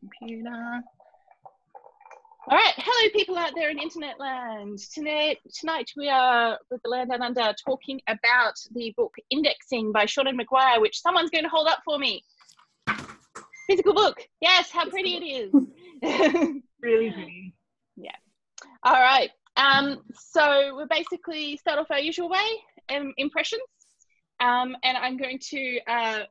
computer. All right, hello people out there in internet land. Tonight we are with the Land Down Under talking about the book Indexing by Seanan McGuire, which someone's going to hold up for me. Physical book. Yes, how pretty it is. Really pretty. Yeah. All right. So we'll basically start off our usual way, impressions. And I'm going to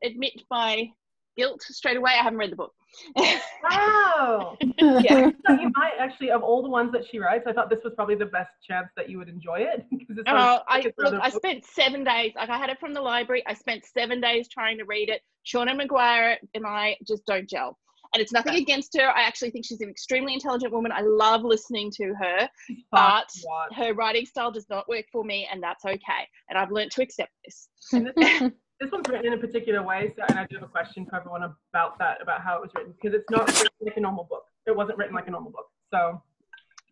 admit my guilt straight away. I haven't read the book. Wow. Yeah. You might actually, of all the ones that she writes, I thought this was probably the best chance that you would enjoy it. I spent 7 days. Like, I had it from the library. I spent 7 days trying to read it. Seanan McGuire and I just don't gel. And it's nothing against her. I actually think she's an extremely intelligent woman. I love listening to her, but her writing style does not work for me, and that's okay. And I've learned to accept this. This one's written in a particular way, so, and I do have a question for everyone about that, about how it was written, because it's not written like a normal book. It wasn't written like a normal book, so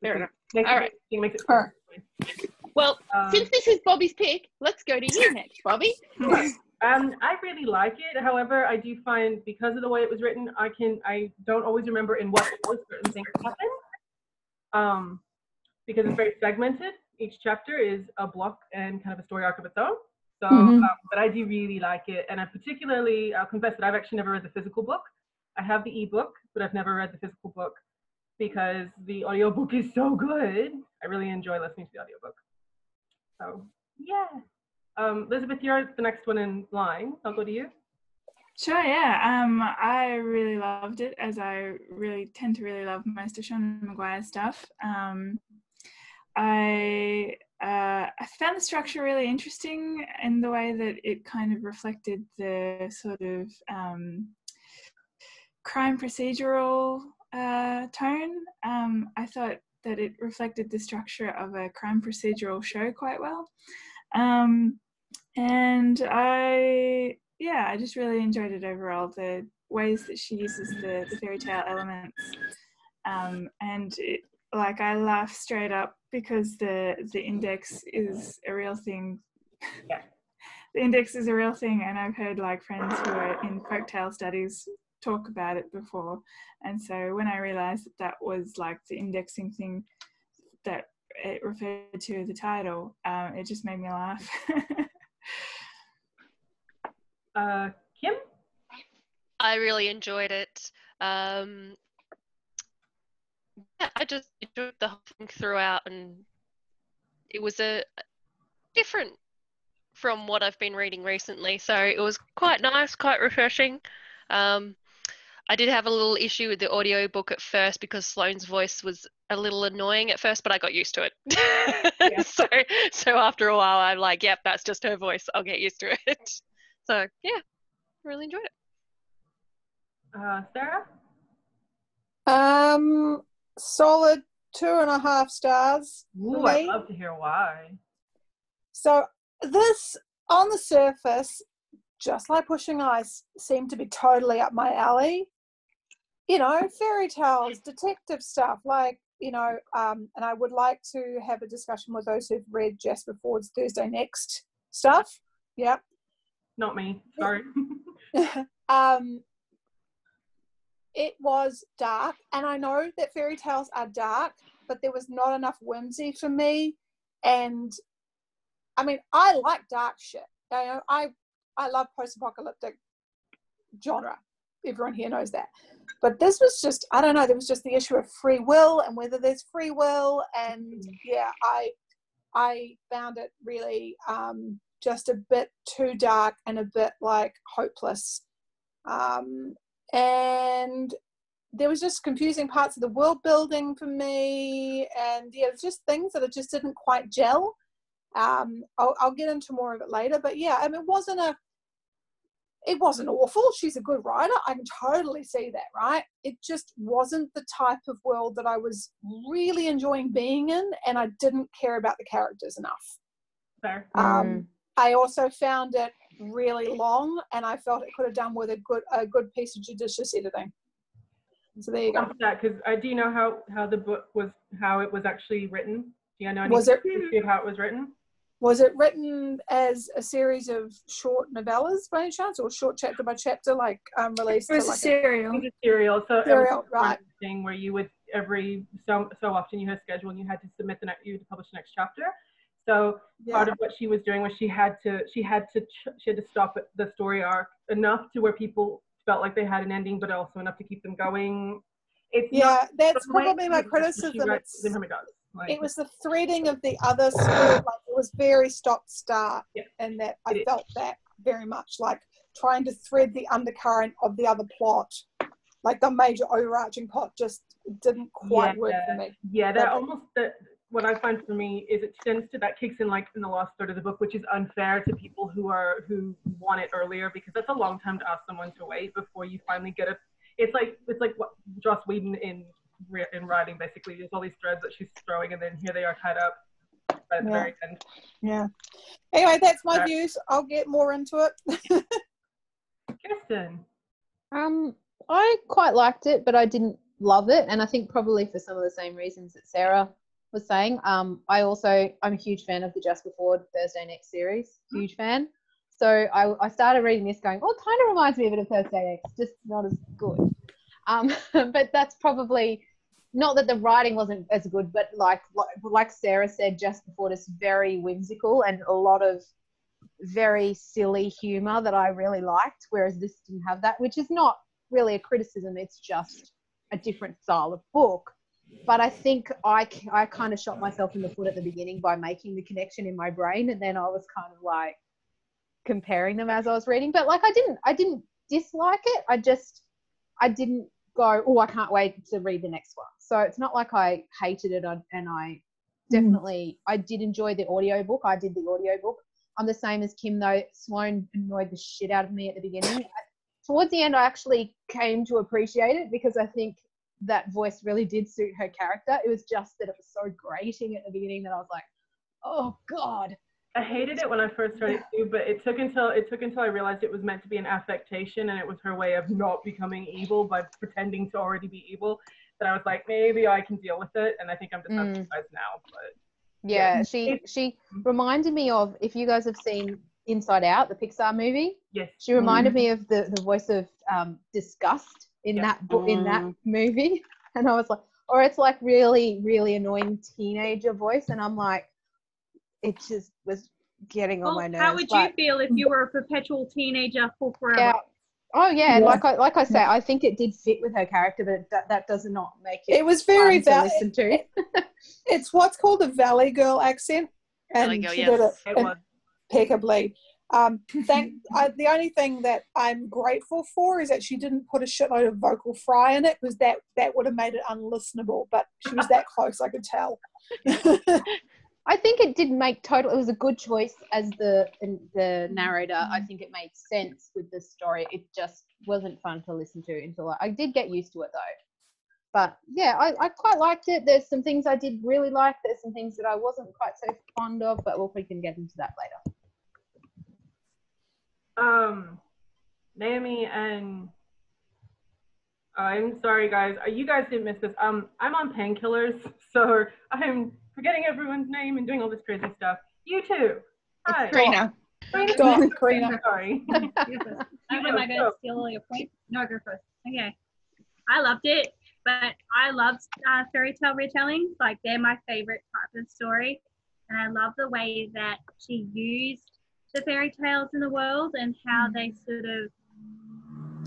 fair enough. All right. Makes it fair. Well, since this is Bobby's pick, let's go to you next, Bobby. I really like it. However, I do find, because of the way it was written, I don't always remember in what order certain things happen. Because it's very segmented. Each chapter is a block and kind of a story arc of its own. So, but I do really like it, and I'll confess that I've actually never read the physical book. I have the ebook, but I've never read the physical book because the audiobook is so good. I really enjoy listening to the audiobook. So, yeah. Elizabeth, you're the next one in line. I'll go to you. Sure, yeah. I really loved it, as I really tend to really love most of Seanan McGuire's stuff. I found the structure really interesting in the way that it kind of reflected the sort of crime procedural tone. I thought that it reflected the structure of a crime procedural show quite well. And I just really enjoyed it overall, the ways that she uses the fairy tale elements. And I laugh straight up because the index is a real thing. Yeah. The index is a real thing, and I've heard friends who are in folktale studies talk about it before. And so when I realized that was the indexing thing that it referred to the title, it just made me laugh. Kim? I really enjoyed it. I just enjoyed the whole thing throughout, and it was a different from what I've been reading recently, so it was quite nice, quite refreshing. I did have a little issue with the audiobook at first because Sloane's voice was a little annoying at first, but I got used to it. Yeah. So after a while, I'm like, yep, that's just her voice. I'll get used to it. So yeah, really enjoyed it. Sarah? Solid 2.5 stars. Ooh, I'd love to hear why. So this, on the surface, just like Pushing Ice, seemed to be totally up my alley. Fairy tales, detective stuff, and I would like to have a discussion with those who've read Jasper Ford's Thursday Next stuff. Yeah. Not me, sorry. It was dark, and I know that fairy tales are dark, but there was not enough whimsy for me. And I mean, I like dark shit. I love post-apocalyptic genre. Everyone here knows that. But this was just, I don't know, there was just the issue of free will and whether there's free will. And yeah, I found it really just a bit too dark and a bit hopeless. And there was just confusing parts of the world building for me, and yeah, it's just things that just didn't quite gel. I'll get into more of it later, but yeah, I mean, it wasn't awful. She's a good writer. I can totally see that, right? It just wasn't the type of world that I was really enjoying being in, and I didn't care about the characters enough. Fair. I also found it really long, and I felt it could have done with a good piece of judicious editing. So there you go. Because I do know how the book was, how it was actually written. Do you know any history of how it was written? Was it written as a series of short novellas by any chance, or short chapter by chapter, like released? It was to a like serial. It was a serial, so Serial, it was right. a thing where you would every so often you had a schedule and you had to submit you had to publish the next chapter. So part of what she was doing was she had to stop the story arc enough to where people felt like they had an ending, but also enough to keep them going. That's probably my criticism. It was the threading of the other story. Like, it was very stop-start, and that I felt that very much, like trying to thread the undercurrent of the other plot, like the major overarching plot, just didn't quite work for me. Yeah, what I find for me is that kicks in like in the last third of the book, which is unfair to people who want it earlier, because that's a long time to ask someone to wait before you finally get it. It's like what Joss Whedon in writing, basically. There's all these threads that she's throwing, and then here they are tied up at the very end. Yeah. Anyway, that's my views. I'll get more into it. Kirsten. I quite liked it, but I didn't love it, and I think probably for some of the same reasons that Sarah was saying. I'm a huge fan of the Just Before Thursday Next series. Huge fan. So I started reading this going, oh, it kind of reminds me of it of Thursday Next, just not as good. But that's probably not that the writing wasn't as good, but like Sarah said just before, it's very whimsical and a lot of very silly humor that I really liked, whereas this didn't have that, which is not really a criticism. It's just a different style of book. But I think I kind of shot myself in the foot at the beginning by making the connection in my brain, and then I was kind of like comparing them as I was reading. But like I didn't dislike it. I didn't go, oh, I can't wait to read the next one. So it's not like I hated it, and I definitely I did enjoy the audiobook. I did the audiobook. I'm the same as Kim though. Sloane annoyed the shit out of me at the beginning. Towards the end, I actually came to appreciate it because I think that voice really did suit her character. It was just that it was so grating at the beginning that I was like, oh God. I hated it when I first started too, but it took until I realized it was meant to be an affectation, and it was her way of not becoming evil by pretending to already be evil, that I was like, maybe I can deal with it, and I think I'm desensitized now. But yeah, she reminded me of, if you guys have seen Inside Out, the Pixar movie. Yes. She reminded me of the voice of disgust in that book, in that movie, and I was like, or it's like really, really annoying teenager voice, and I'm like, it just was getting on my nerves. How would you feel if you were a perpetual teenager for forever? Yeah. Oh yeah, like I say, I think it did fit with her character, but that does not make it. It was very fun to listen to. It's what's called a Valley Girl accent, and she did it impeccably. The only thing that I'm grateful for is that she didn't put a shitload of vocal fry in it, because that would have made it unlistenable. But she was that close, I could tell. I think it did make it was a good choice as the narrator. I think it made sense with the story. It just wasn't fun to listen to until I did get used to it though. But yeah, I quite liked it. There's some things I did really like. There's some things that I wasn't quite so fond of, but we can get into that later. Naomi and I'm sorry guys, you guys didn't miss this. I'm on painkillers, so I'm forgetting everyone's name and doing all this crazy stuff. You too. Hi. Karina. Karina. Sorry. Am I going to steal all your points? No, go first. Okay. I loved it, but I loved fairy tale retellings. Like, they're my favorite type of story, and I love the way that she used the fairy tales in the world and how they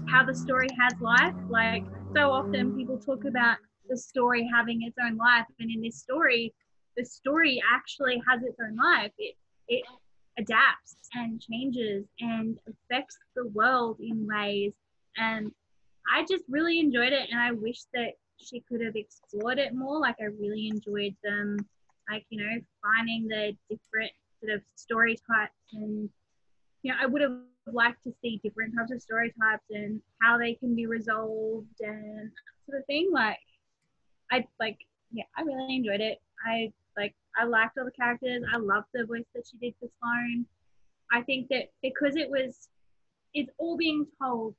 how the story has life. Like, so often people talk about the story having its own life, and in this story, the story actually has its own life. It adapts and changes and affects the world in ways, and I just really enjoyed it, and I wish that she could have explored it more. Like, I really enjoyed them, like, finding the different sort of story types, and I would have liked to see different types of story types and how they can be resolved and sort of thing. I really enjoyed it. I liked all the characters. I loved the voice that she did for Sloane. I think that because it's all being told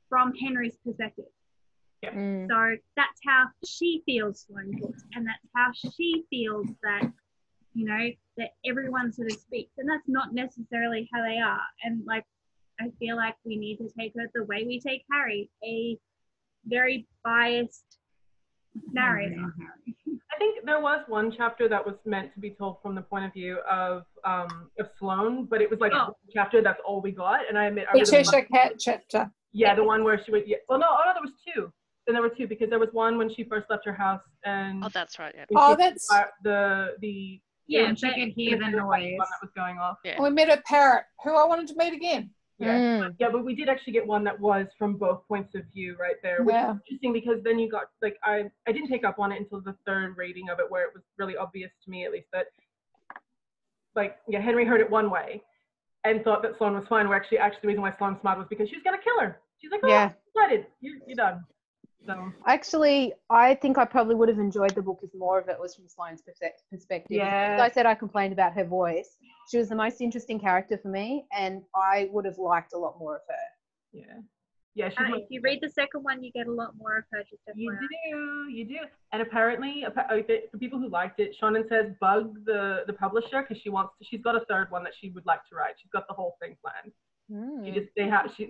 from Henry's perspective. Yeah. So that's how she feels Sloane looks, and that's how she feels that, that everyone sort of speaks, and that's not necessarily how they are. And like, I feel like we need to take her the way we take Harry, a very biased narrator. I think there was one chapter that was meant to be told from the point of view of Sloane, but it was like one chapter, that's all we got. And I admit, The Cheshire Cat chapter. Yeah, the one where she would. Yeah, well, no, there was two. Then there were two, because there was one when she first left her house, and Oh, that's right. Yeah. That's the Yeah, and she could hear the noise. One that was going off. Yeah. we met a parrot who I wanted to meet again. Yeah, yeah, but we did actually get one that was from both points of view right there, which is interesting, because then you got, like, I didn't pick up on it until the third reading of it, where it was really obvious to me, at least, that, like, yeah, Henry heard it one way and thought that Sloane was fine, where actually the reason why Sloane smiled was because she was gonna kill her. She's like, oh, Yeah. decided, you're done. So Actually, I think I probably would have enjoyed the book if more of it was from Sloane's perspective. Yeah. As I said, I complained about her voice. She was the most interesting character for me, and I would have liked a lot more of her. yeah, yeah. She's If you read the second one, you get a lot more of her. Just you do. And apparently, for people who liked it, Seanan says bug the publisher, because she's got a third one that she would like to write. She's got the whole thing planned.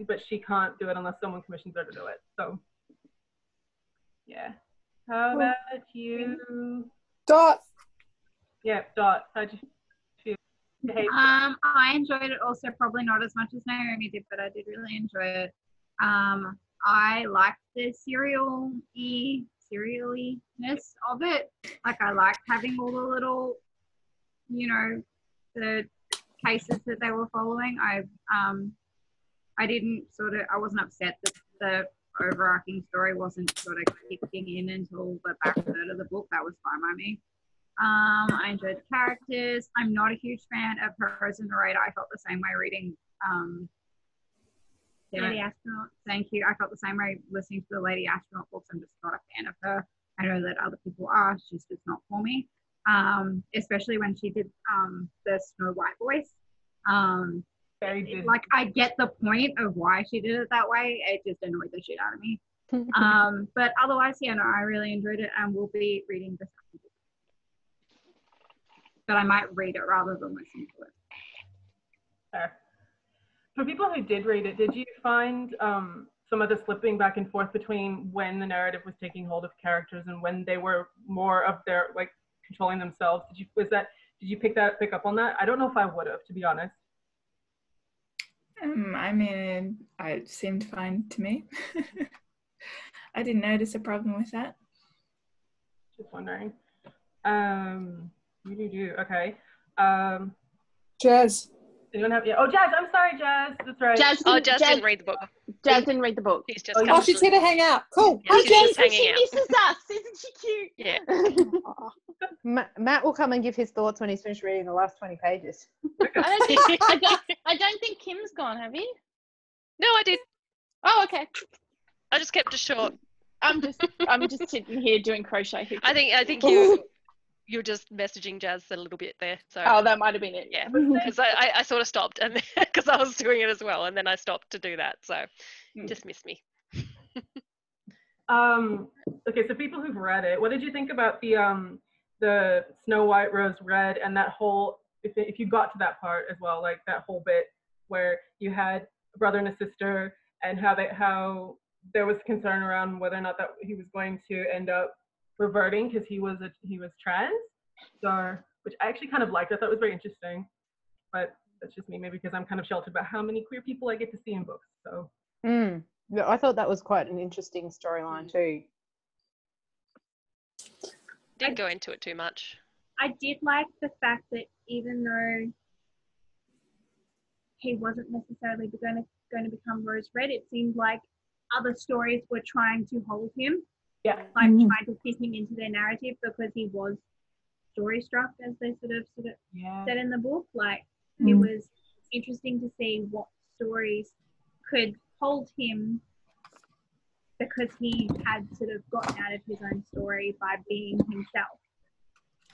But she can't do it unless someone commissions her to do it. So yeah. How about you? Dot. Yeah, Dot. How'd you feel? I enjoyed it also, probably not as much as Naomi did, but I did really enjoy it. I liked the serial-iness of it. Like, I liked having all the little, the cases that they were following. I wasn't upset that the overarching story wasn't sort of kicking in until the back third of the book. That was fine by me. I enjoyed the characters. I'm not a huge fan of her as a narrator. I felt the same way reading Lady Astronaut. Thank you. I felt the same way listening to the Lady Astronaut books. I'm just not a fan of her. I know that other people are. She's just not for me. Especially when she did the Snow White voice. Like, I get the point of why she did it that way. It just annoyed the shit out of me. But otherwise, yeah, no, I really enjoyed it, and we'll be reading the second book. But I might read it rather than listen to it. Fair. For people who did read it, did you find some of the slipping back and forth between when the narrative was taking hold of characters and when they were more of their, like, controlling themselves? Did you pick up on that? I don't know if I would have, to be honest. I mean, it seemed fine to me. I didn't notice a problem with that. Just wondering. Okay. Jazz. Anyone have? Yeah. Oh, Jazz. I'm sorry, Jazz. That's right. Jazz didn't read the book. Jazz didn't read the book. She's just She's here to hang out. Cool. Yeah, she's just hanging She out. misses us. Isn't she cute? Yeah. Matt will come and give his thoughts when he's finished reading the last 20 pages. I don't think Kim's gone, have you? No, I did. Oh, okay. I just kept it short. I'm just sitting here doing crochet hoops. I think you're just messaging Jazz a little bit there. So that might have been it. yeah, because I sort of stopped, and because I was doing it as well, and then I stopped to do that. So just missed me. Okay, so people who've read it, what did you think about the Snow White, Rose Red, and that whole, if you got to that part as well, like that whole bit where you had a brother and a sister, and how there was concern around whether or not that he was going to end up reverting because he was trans, which I actually kind of liked. I thought it was very interesting, but that's just me, maybe because I'm kind of sheltered about how many queer people I get to see in books. So Yeah, I thought that was quite an interesting storyline too. Didn't go into it too much. I did like the fact that even though he wasn't necessarily going to become Rose Red, it seemed like other stories were trying to hold him. Yeah. Like trying to fit him into their narrative because he was story struck, as they sort of said in the book. Like it was interesting to see what stories could hold him because he had sort of gotten out of his own story by being himself,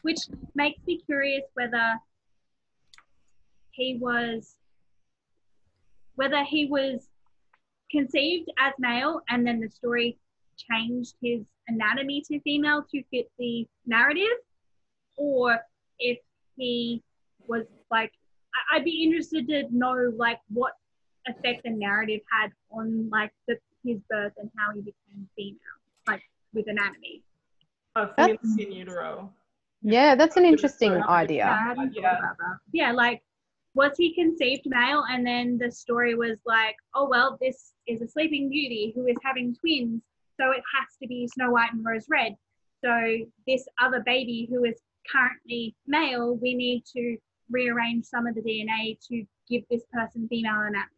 which makes me curious whether he was conceived as male and then the story changed his anatomy to female to fit the narrative, or if he was like, I'd be interested to know like what effect the narrative had on like his birth and how he became female, like with anatomy. Oh, Seanan in utero. Yeah, that's an interesting idea. Yeah, I hadn't thought about that. Yeah, like, was he conceived male and then the story was like, oh, well, this is a sleeping beauty who is having twins, so it has to be Snow White and Rose Red. So this other baby who is currently male, we need to rearrange some of the DNA to give this person female anatomy.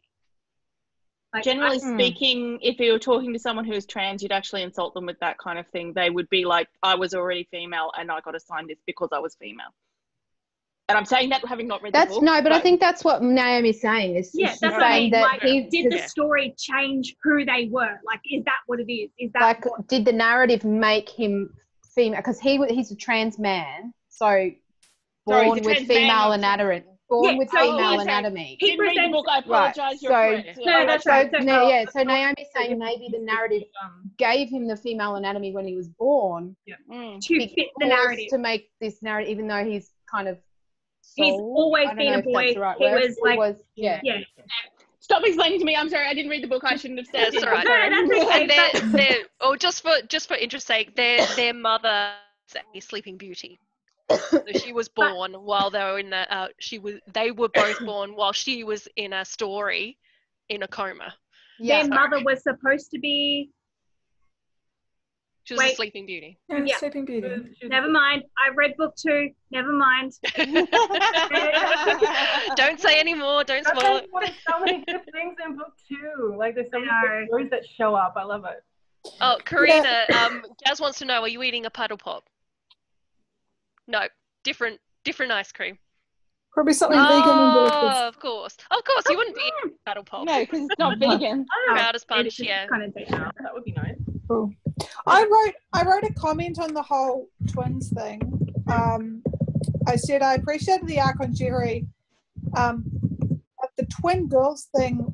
Like, generally speaking, if you were talking to someone who's trans, you'd actually insult them with that kind of thing. They would be like, I was already female and I got assigned this because I was female. And I'm saying that having not read the book. No, but I think that's what Naomi's saying. Is that's saying what I mean. that like, did the story change who they were? Like, is that what it is? Is that like, did the narrative make him female? Because he's a trans man, so born with female anatomy. Born with female anatomy. He didn't read the book. I apologize. You're correct. No, that's right. So Naomi's saying maybe the narrative gave him the female anatomy when he was born to fit the narrative, to make this narrative, even though he's kind of he's always been a boy. He was like, yeah. Stop explaining to me. I'm sorry, I didn't read the book. I shouldn't have said. That's all right. No, that's okay. And just for interest's sake, their mother is a sleeping beauty. So she was born while they were in the. They were both born while she was in a story, in a coma. Yeah. Their mother was supposed to be. She was a sleeping beauty. Yeah, sleeping beauty. Never mind. I read book 2. Never mind. Don't say any more. Don't spoil it. There's so many good things in book 2. Like, there's so many good stories that show up. I love it. Oh, Karina, Jazz wants to know, are you eating a puddle pop? No, different ice cream. Probably something vegan and delicious. Of course, you wouldn't be eating a puddle pop. No, because it's not vegan. Proudest punch, yeah. That would be nice. Cool. I wrote a comment on the whole twins thing. I said I appreciated the arc on Jerry. But the twin girls thing,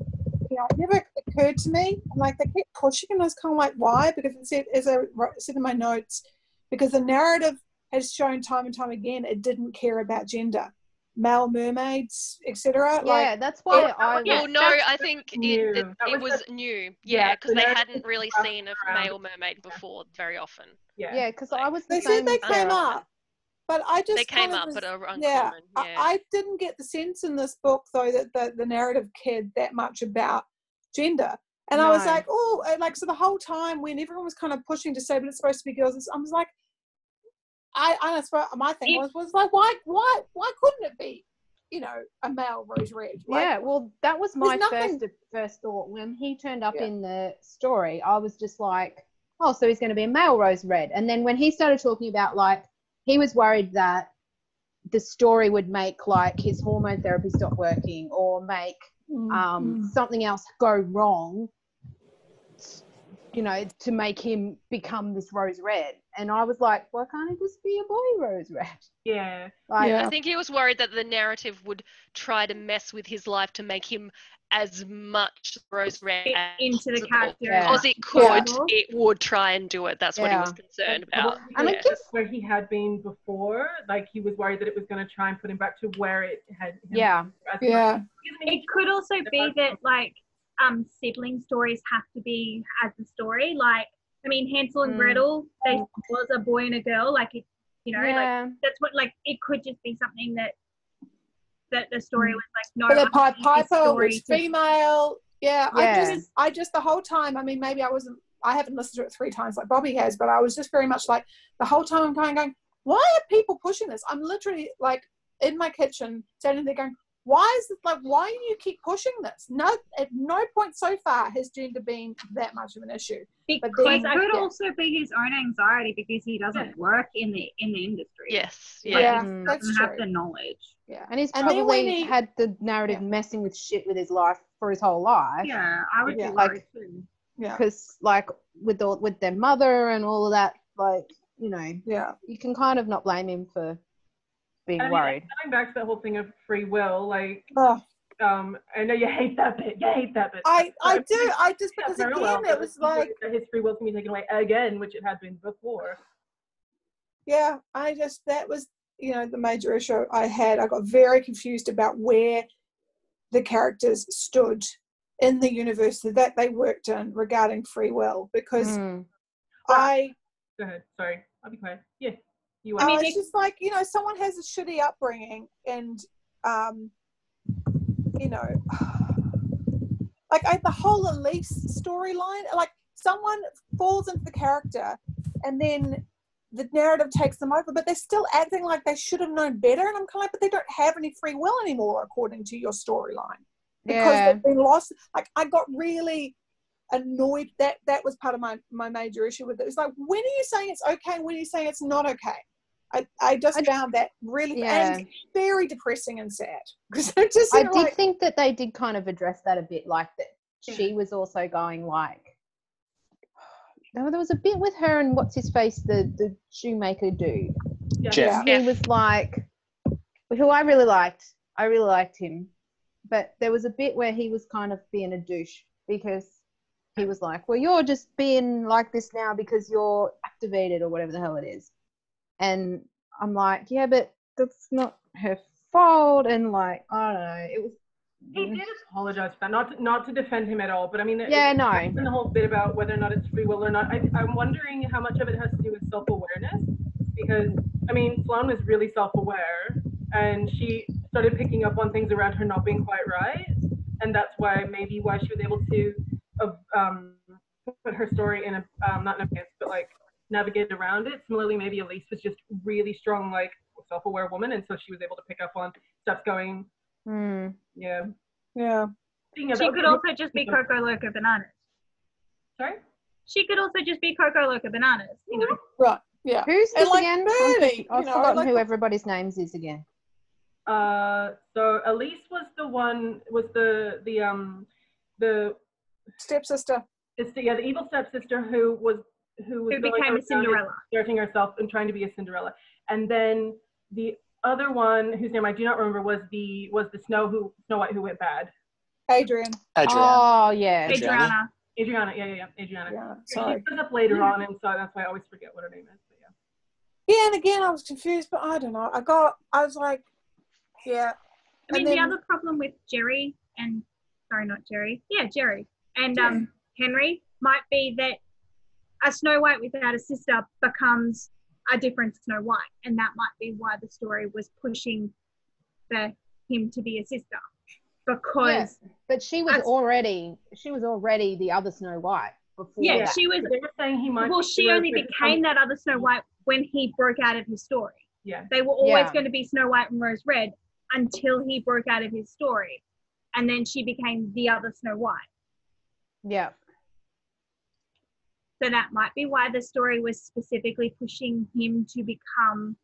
it never occurred to me. Like, they kept pushing, and I was kind of like, why? Because it said, as I said in my notes, because the narrative has shown time and time again it didn't care about gender. Male mermaids, etc. Yeah, that's why I think it was new. Yeah, because they hadn't really seen a male mermaid before very often. Yeah, because I was. They said they came up, but I just they came up, but are uncommon. Yeah, I didn't get the sense in this book though that the narrative cared that much about gender. And I was like, so the whole time when everyone was kind of pushing to say, but it's supposed to be girls, I was like, that's what my thing was like, why couldn't it be, a male Rose Red? Like, yeah, well, that was my first thought when he turned up in the story. I was just like, oh, so he's going to be a male Rose Red. And then when he started talking about, like, he was worried that the story would make, like, his hormone therapy stop working or make something else go wrong, to make him become this Rose Red. And I was like, why can't he just be a boy Rose Red? Yeah. I think he was worried that the narrative would try to mess with his life to make him as much Rose Red into the character. Because it could, it would try and do it. That's what he was concerned about. And I guess where he had been before, like, he was worried that it was going to try and put him back to where it had. It could also be that, like, sibling stories have to be as a story. Like, I mean, Hansel and Gretel, they was a boy and a girl. Like, it, like, that's what, like, it could just be something that the story was like, no. But the Piper was female. Yeah. I just the whole time, I mean, maybe I haven't listened to it 3 times like Bobby has, but I was just very much like, the whole time I'm going, why are people pushing this? I'm literally, like, in my kitchen, standing there going, why do you keep pushing this? No, at no point so far has gender been that much of an issue. Because it could also be his own anxiety because he doesn't work in the industry. Yes. He doesn't have the knowledge. Yeah. And he's probably had the narrative messing with shit with his life for his whole life. Yeah, I would be worried too. Yeah. Because, like, with their mother and all of that, like, you can kind of not blame him for being worried. Going back to that whole thing of free will, like, I know you hate that bit. I do. I just, because again, it was like his free will can be taken away again, which it had been before. Yeah, that was the major issue I had. I got very confused about where the characters stood in the universe that they worked in regarding free will, because Go ahead. Sorry, I'll be quiet. Yeah, you. I mean, it's just like, someone has a shitty upbringing, and like the whole Elise storyline, like someone falls into the character, and then the narrative takes them over, but they're still acting like they should have known better. And I'm kind of like, but they don't have any free will anymore, according to your storyline, because they've been lost. Like, I got really annoyed. That was part of my major issue with it. It's like, when are you saying it's okay? When are you saying it's not okay? I just found that really and very depressing and sad. Because I did think that they did kind of address that a bit, like that she was also going like, there was a bit with her and what's his face, the shoemaker dude. Jeff. He was like, who I really liked. I really liked him, but there was a bit where he was kind of being a douche, because he was like, well, you're just being like this now because you're activated or whatever the hell it is. And I'm like, yeah, but that's not her fault. And like, I don't know. It was. He did apologize for that, not to defend him at all, but I mean, no. The whole bit about whether or not it's free will or not. I'm wondering how much of it has to do with self-awareness, because I mean, Sloane was really self-aware, and she started picking up on things around her not being quite right, and that's why she was able to put her story in a not in a place, but like navigate around it. Similarly, maybe Elise was just really strong, like self-aware woman, and so she was able to pick up on stuff going. Yeah. She could also just be Coco Loco Bananas. Sorry? She could also just be Coco Loco Bananas, Right. Yeah. Who's this like again? Birdie, I've forgotten who everybody's names is again. So Elise was the stepsister. The evil stepsister who became a Cinderella, searching herself and trying to be a Cinderella. And then the other one, whose name I do not remember, was the Snow White who went bad. Adrian. Oh yeah. Adriana. Yeah. Adriana. Yeah, sorry. She comes up later on, and so that's why I always forget what her name is. But yeah, and again I was confused, but I don't know. I was like, yeah. I mean, the other problem with Jerry and Jerry and Henry might be that a Snow White without a sister becomes a different Snow White, and that might be why the story was pushing for him to be a sister, because but she was already the other Snow White before. Yeah, she was. They were saying he might. Well, she only became that other Snow White when he broke out of his story. Yeah, they were always going to be Snow White and Rose Red until he broke out of his story, and then she became the other Snow White. Yeah. So that might be why the story was specifically pushing him to become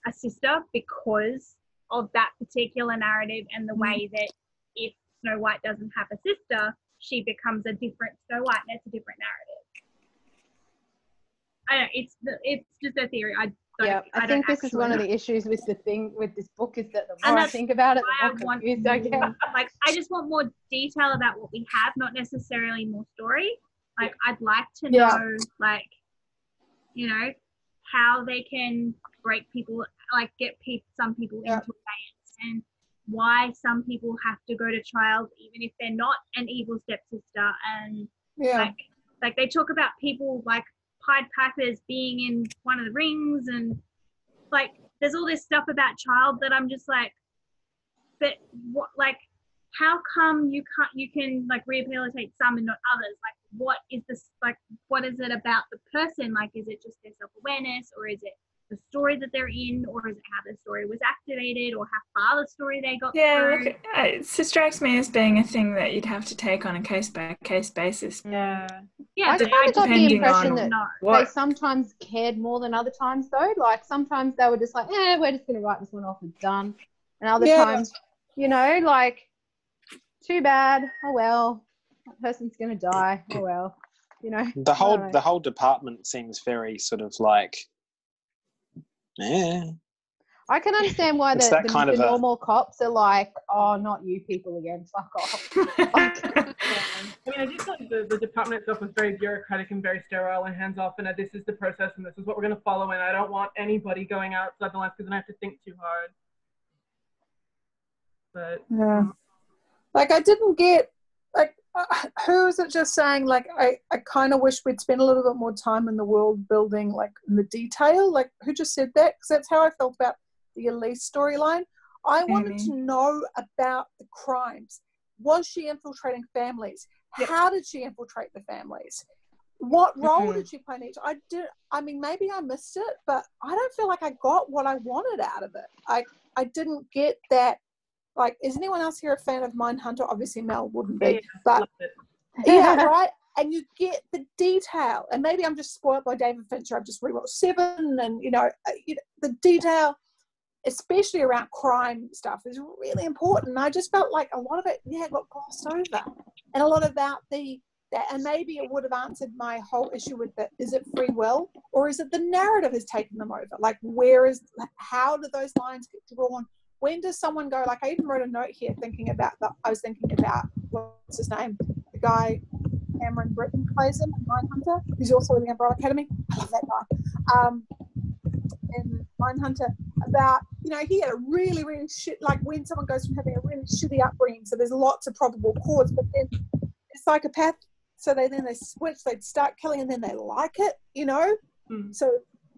a sister, because of that particular narrative and the way that if Snow White doesn't have a sister, she becomes a different Snow White, and it's a different narrative. I don't know, it's just a theory. I think this is one of the issues with this book, is that the more I think about it, the more confused I get. Like, I just want more detail about what we have, not necessarily more story. Like, I'd like to know, like, how they can break people, like get some people into abeyance, and why some people have to go to trial even if they're not an evil stepsister. And like they talk about people like Pied Pipers being in one of the rings, and like there's all this stuff about child that I'm just like, but what, like, how come you can like rehabilitate some and not others? Like, what is this, like, what is it about the person? Like, is it just their self-awareness, or is it the story that they're in, or is it how the story was activated, or how far the story they got through? Look, it strikes me as being a thing that you'd have to take on a case-by-case basis. I but kind of got the impression on that they sometimes cared more than other times, though. Like, sometimes they were just like, we're just going to write this one off, it's done. And other times, like, too bad, oh well, that person's going to die, oh well, The whole department seems very sort of like, I can understand why It's that kind the of a- normal cops are like, oh, not you people again, fuck off. I mean, I just feel like the department itself was very bureaucratic and very sterile and hands-off, and this is the process and this is what we're going to follow, and I don't want anybody going outside the lines because then I have to think too hard. But Yeah. Like, I didn't get, like, who is it just saying, like, I kind of wish we'd spend a little bit more time in the world building, like, in the detail? Like, who just said that? Because that's how I felt about the Elise storyline. I wanted to know about the crimes. Was she infiltrating families? How did she infiltrate the families? What role did she play in each? I mean, maybe I missed it, but I don't feel like I got what I wanted out of it. I didn't get that. Like, is anyone else here a fan of Mindhunter? Obviously, Mel wouldn't be. But yeah, right? And you get the detail. And maybe I'm just spoiled by David Fincher. I've just rewatched Seven, and, the detail, especially around crime stuff, is really important. I just felt like a lot of it, got glossed over. And a lot about and maybe it would have answered my whole issue with is it free will, or is it the narrative has taken them over? Like, how do those lines get drawn? When does someone go, like, I even wrote a note here I was thinking about, what's his name? The guy, Cameron Britton plays him in Mindhunter, who's also in the Umbrella Academy. I love that guy. In Mindhunter, about, he had a really, really like, when someone goes from having a really shitty upbringing, so there's lots of probable cause, but then a psychopath, so they switch, they'd start killing, and then they like it, So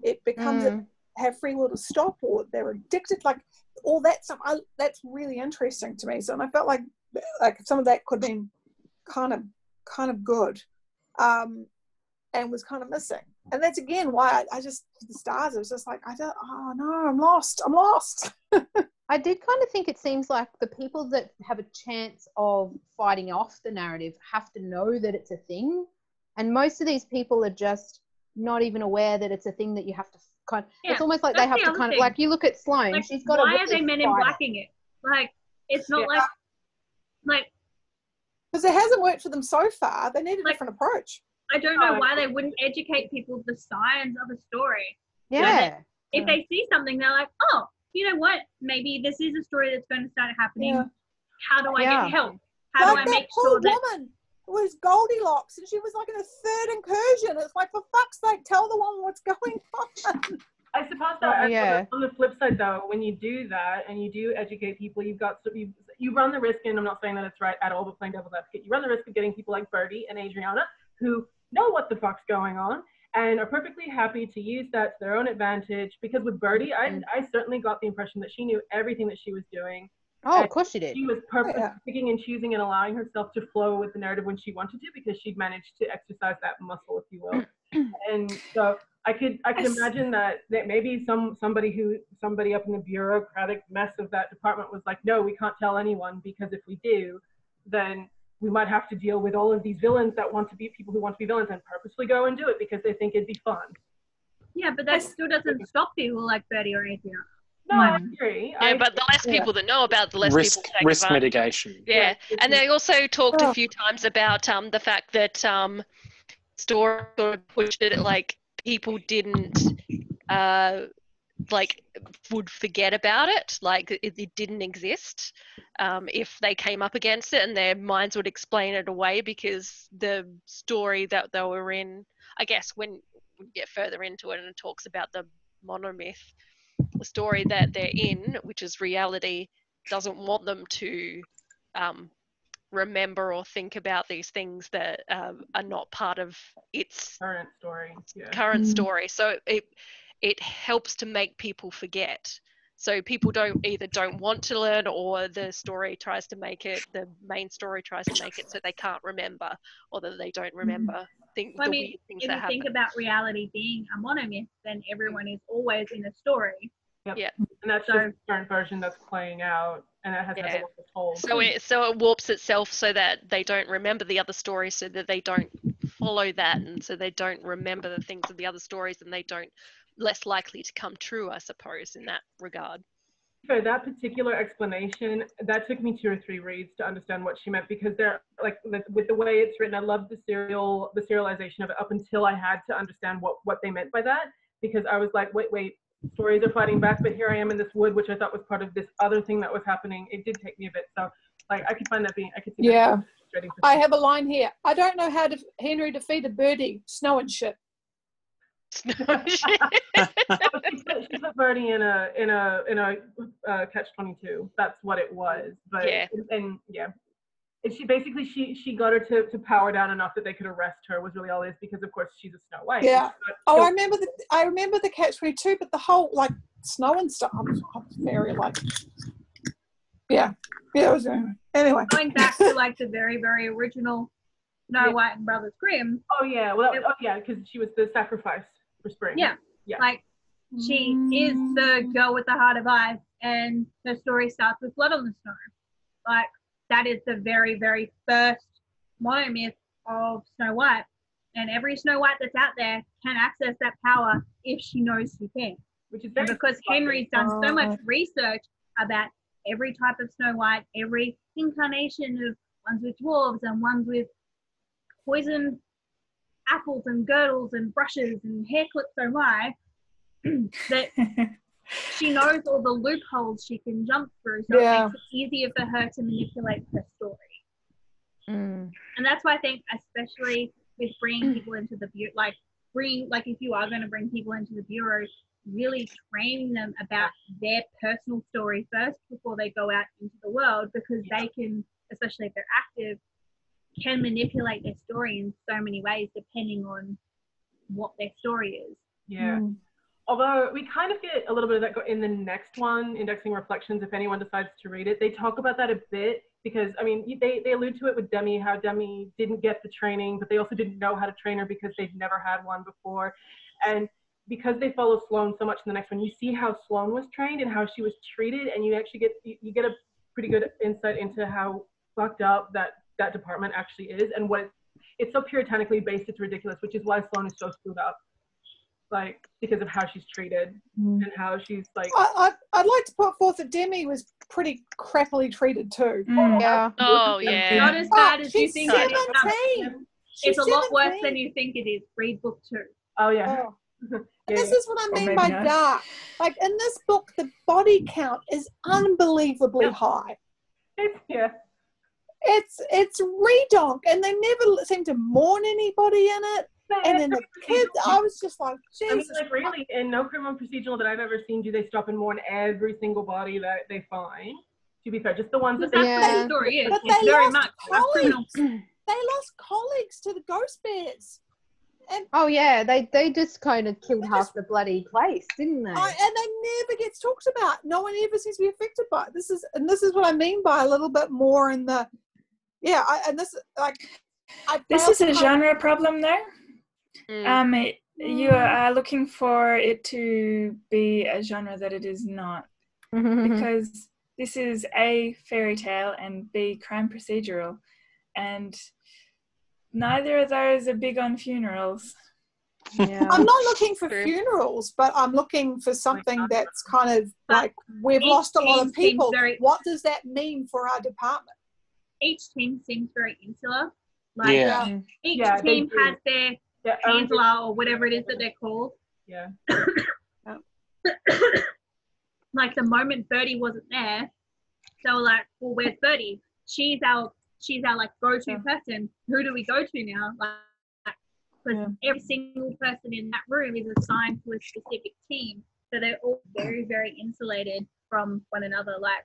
it becomes have free will to stop, or they're addicted, like, all that stuff. That's really interesting to me. So, and I felt like some of that could have been kind of good, and was kind of missing. And that's again why I just, the stars, it was just like, I'm lost. I did kind of think it seems like the people that have a chance of fighting off the narrative have to know that it's a thing, and most of these people are just not even aware that it's a thing that you have to it's almost like they have to kind of, like, you look at Sloane, like, she's got why are they men in blacking it? Like, it's not like because it hasn't worked for them so far. They need a different approach. I don't know why they wouldn't educate people the science of a story. Yeah. If they see something, they're like, oh, you know what? Maybe this is a story that's going to start happening. Yeah. How do I get help? How do I make sure that woman was Goldilocks, and she was like in a third incursion. It's like, for fuck's sake, tell the woman what's going on. I suppose that on the flip side, though, when you do that and you do educate people, you run the risk, and I'm not saying that it's right at all, but playing devil's advocate, you run the risk of getting people like Birdie and Adriana who know what the fuck's going on and are perfectly happy to use that to their own advantage. Because with Birdie, I certainly got the impression that she knew everything that she was doing. Oh, of course she did. She was purposely picking and choosing and allowing herself to flow with the narrative when she wanted to, because she'd managed to exercise that muscle, if you will. And so I could imagine that maybe somebody up in the bureaucratic mess of that department was like, no, we can't tell anyone, because if we do, then we might have to deal with all of these villains that want to be people who want to be villains and purposely go and do it because they think it'd be fun. Yeah, but that still doesn't stop people like Birdie or Adriana. No, I agree. Yeah, but the less people that know about, the less people take risk advantage. mitigation. Yeah, and they also talked a few times about the fact that story sort of pushed it, like, people didn't would forget about it, like it didn't exist if they came up against it, and their minds would explain it away, because the story that they were in, I guess when we get further into it and it talks about the monomyth, the story that they're in, which is reality, doesn't want them to remember or think about these things that are not part of its current story. Current story. So it helps to make people forget. So people don't want to learn, or the story tries to make it, the main story tries to make it so they can't remember, or that they don't remember weird things that happen. If you think about reality being a monomyth, then everyone is always in a story. Yep. Yeah, and that's just the current version that's playing out, and it has never been told. So it warps itself so that they don't remember the other stories, so that they don't follow that, and so they don't remember the things of the other stories, and they don't less likely to come true, I suppose, in that regard. For that particular explanation, that took me 2 or 3 reads to understand what she meant, because they're like, with the way it's written, I love the serialization of it up until I had to understand what they meant by that, because I was like, wait, stories are fighting back, but here I am in this wood, which I thought was part of this other thing that was happening. It did take me a bit. So like I could find that I could see Yeah. that frustrating for I some. have a line here. I don't know how Henry defeated Birdie. Snow and shit. She put Birdie in a catch-22. That's what it was. But Yeah. And she basically she got her to power down enough that they could arrest her, was really all it is, because of course she's a Snow White. Yeah. Oh, I remember the catch-22, but the whole like snow and stuff. I'm very like. Yeah. It was anyway. Going back to like the very, very original Snow White and Brothers Grimm. Oh yeah, well because she was the sacrifice for spring. Yeah. Like she is the girl with the heart of ice, and her story starts with blood on the snow. Like that is the very, very first monomyth of Snow White, and every Snow White that's out there can access that power if she knows she can. Which is because Henry's done so much research about every type of Snow White, every incarnation of ones with dwarves and ones with poison apples and girdles and brushes and hair clips so why that she knows all the loopholes she can jump through, so it makes it easier for her to manipulate her story. And that's why I think, especially with bringing people into the bureau, if you are going to bring people into the bureau, really training them about their personal story first before they go out into the world, because they can, especially if they're active, can manipulate their story in so many ways depending on what their story is. Yeah. Although we kind of get a little bit of that in the next one, Indexing Reflections, if anyone decides to read it. They talk about that a bit because, I mean, they allude to it with Demi, how Demi didn't get the training, but they also didn't know how to train her because they'd never had one before. And because they follow Sloane so much in the next one, you see how Sloane was trained and how she was treated, and you actually get a pretty good insight into how fucked up that department actually is, and what it's so puritanically based, it's ridiculous, which is why Sloane is so screwed up, like because of how she's treated and how she's like. I'd like to put forth that Demi was pretty crappily treated too. Yeah. Oh yeah. Not as bad as you She's think 17. it is. It's a lot worse than you think it is. Read book 2. Oh yeah. And this is what I mean by dark. Like in this book, the body count is unbelievably high. It's redonk, and they never seem to mourn anybody in it. And then the kids, I was just like, Jesus. I mean, like really, in no criminal procedural that I've ever seen do they stop and mourn every single body that they find. To be fair, just the ones that the story is. But it's they very lost much colleagues. They lost colleagues to the Ghost Bears. And they just kind of killed half the bloody place, didn't they? and they never gets talked about. No one ever seems to be affected by it. This is what I mean by a little bit more in the this is a genre problem there. You are looking for it to be a genre that it is not, because this is A, fairy tale, and B, crime procedural, and neither of those are big on funerals. Yeah. I'm not looking for funerals, but I'm looking for something that's kind of like we've lost a lot of people. What does that mean for our department? Each team seems very insular. Each team has their handler or whatever it is that they're called. Yeah. Like the moment Birdie wasn't there, they were like, "Well, where's Birdie? She's our like go-to person. Who do we go to now?" Because every single person in that room is assigned to a specific team, so they're all very, very insulated from one another. Like,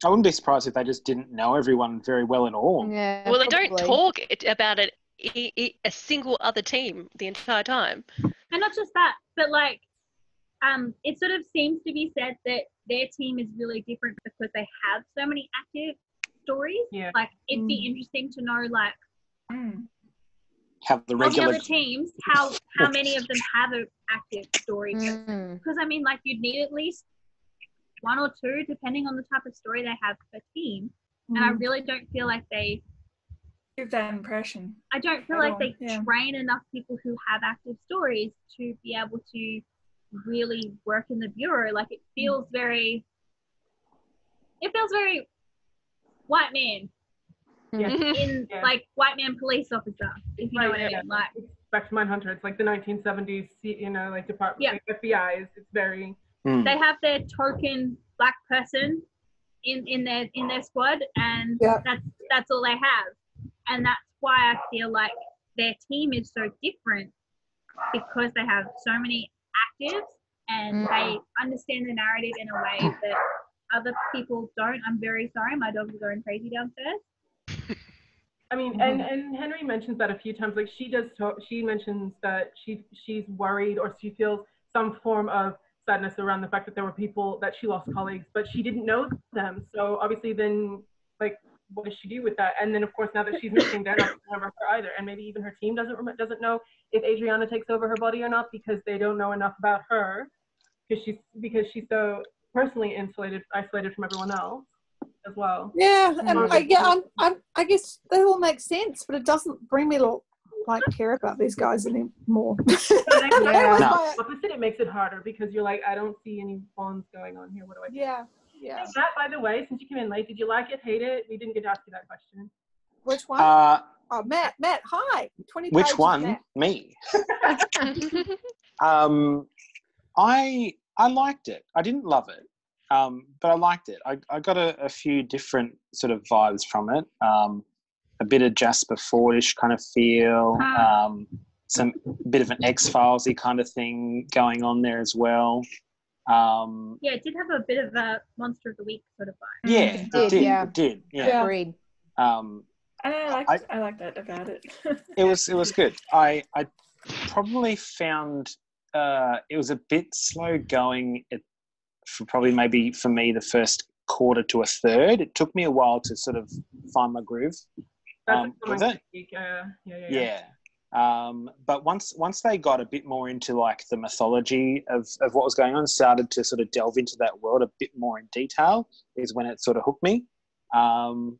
I wouldn't be surprised if they just didn't know everyone very well at all. Yeah, well, they don't talk about it a single other team the entire time. And not just that, but like, it sort of seems to be said that their team is really different because they have so many active stories. Yeah. Like, it'd be interesting to know, like, Have the of regular the other teams, how many of them have an active story. Because, I mean, like, you'd need at least 1 or 2, depending on the type of story they have per team. And I really don't feel like they give that impression. I don't feel like they train enough people who have active stories to be able to really work in the bureau. Like, it feels very white man. Like white man police officer, if you know what I mean. Like, back to Mindhunter. It's like the 1970s, you know, like department, like FBI's. It's very. They have their token black person in their squad, and that's all they have, and that's why I feel like their team is so different, because they have so many actives and they understand the narrative in a way that other people don't. I'm very sorry, my dogs are going crazy downstairs. I mean, and Henry mentions that a few times. Like she mentions that she's worried, or she feels some form of sadness around the fact that there were people that she lost colleagues, but she didn't know them. So obviously, then like, what does she do with that? And then of course, now that she's missing, they're not going to remember her either. And maybe even her team doesn't know if Adriana takes over her body or not, because they don't know enough about her, because she's so personally isolated from everyone else as well. Yeah, and I guess that all makes sense, but it doesn't bring me to like care about these guys anymore. Opposite, it makes it harder, because you're like, I don't see any bonds going on here. What do I do? Yeah. Matt, by the way, since you came in late, did you like it, hate it? We didn't get to ask you that question. Which one? Matt, hi. 20 Which pages, one? Matt. Me. I liked it. I didn't love it, but I liked it. I got a few different sort of vibes from it. A bit of Jasper Fordish kind of feel, some bit of an X-Files-y kind of thing going on there as well. It did have a bit of a Monster of the Week sort of vibe. Yeah, it did. Yeah. Agreed. And I like that about it. It was good. I probably found it was a bit slow going for probably maybe for me the first quarter to a third. It took me a while to sort of find my groove with it. Yeah. But once they got a bit more into like the mythology of what was going on, started to sort of delve into that world a bit more in detail, is when it sort of hooked me. I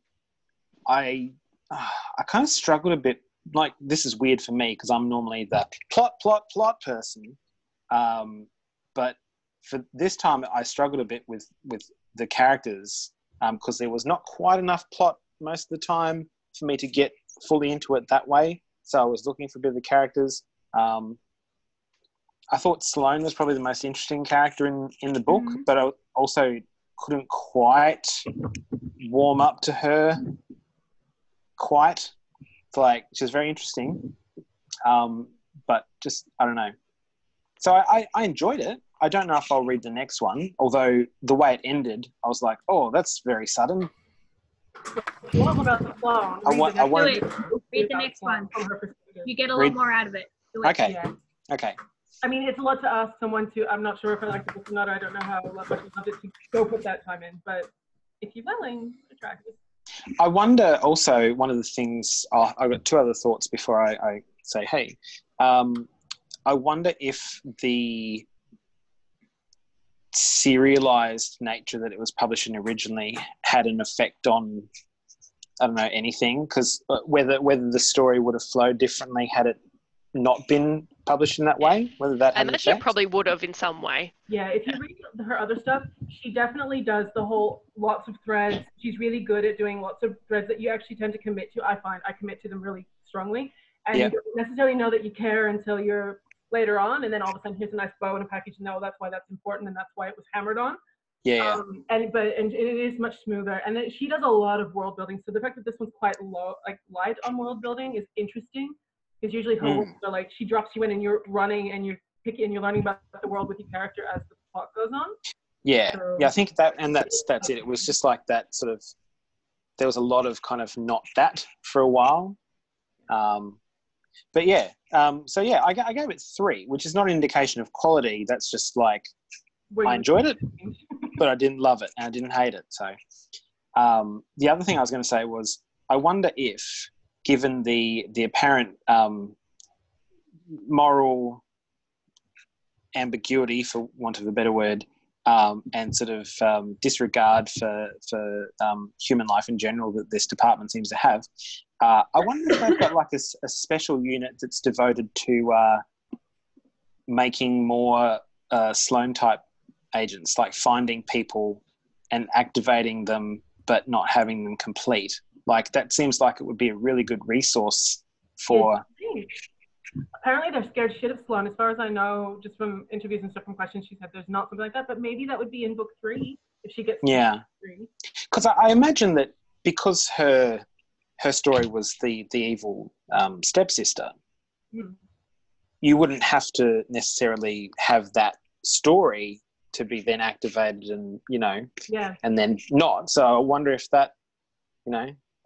kind of struggled a bit. Like, this is weird for me because I'm normally the plot person. But for this time, I struggled a bit with the characters because there was not quite enough plot most of the time for me to get fully into it that way. So I was looking for a bit of the characters. I thought Sloane was probably the most interesting character in the book, but I also couldn't quite warm up to her quite. Like, she was very interesting, but just, I don't know. So I enjoyed it. I don't know if I'll read the next one, although the way it ended, I was like, oh, that's very sudden. What about the clone? Read the next one. You get a lot more out of it. Okay. Yeah. Okay. I mean, it's a lot to ask someone to. I'm not sure if I like the book or not. I don't know how much I loved it to go put that time in. But if you're willing, attractive. I wonder also, one of the things, I've got two other thoughts before I say, hey. I wonder if the serialized nature that it was published in originally had an effect on, I don't know, anything, because whether the story would have flowed differently had it not been published in that way, whether that had I imagine it probably would have in some way. Yeah, if you read her other stuff, she definitely does the whole lots of threads. She's really good at doing lots of threads that you actually tend to commit to. I find I commit to them really strongly, and you don't necessarily know that you care until you're later on, and then all of a sudden here's a nice bow and a package. No, that's why that's important, and that's why it was hammered on. Yeah. And it is much smoother, and then she does a lot of world building. So the fact that this one's quite low, like light on world building, is interesting, because usually her worlds are like, she drops you in and you're running and you're picking and you're learning about the world with your character as the plot goes on. Yeah. So, yeah, I think that's it. It was just like that sort of, there was a lot of kind of not that for a while. But yeah, so yeah, I gave it 3, which is not an indication of quality. That's just like, I enjoyed it, but I didn't love it and I didn't hate it. So the other thing I was going to say was, I wonder if, given the apparent moral ambiguity, for want of a better word, and sort of disregard for human life in general that this department seems to have, I wonder if they've got like a special unit that's devoted to making more Sloane-type agents, like finding people and activating them but not having them complete. Like, that seems like it would be a really good resource for apparently they're scared shit of Sloane. As far as I know, just from interviews and stuff, from questions, she said there's not something like that. But maybe that would be in book 3 if she gets. Yeah. Because I imagine that because her story was the evil stepsister, you wouldn't have to necessarily have that story to be then activated and, and then not. So I wonder if that,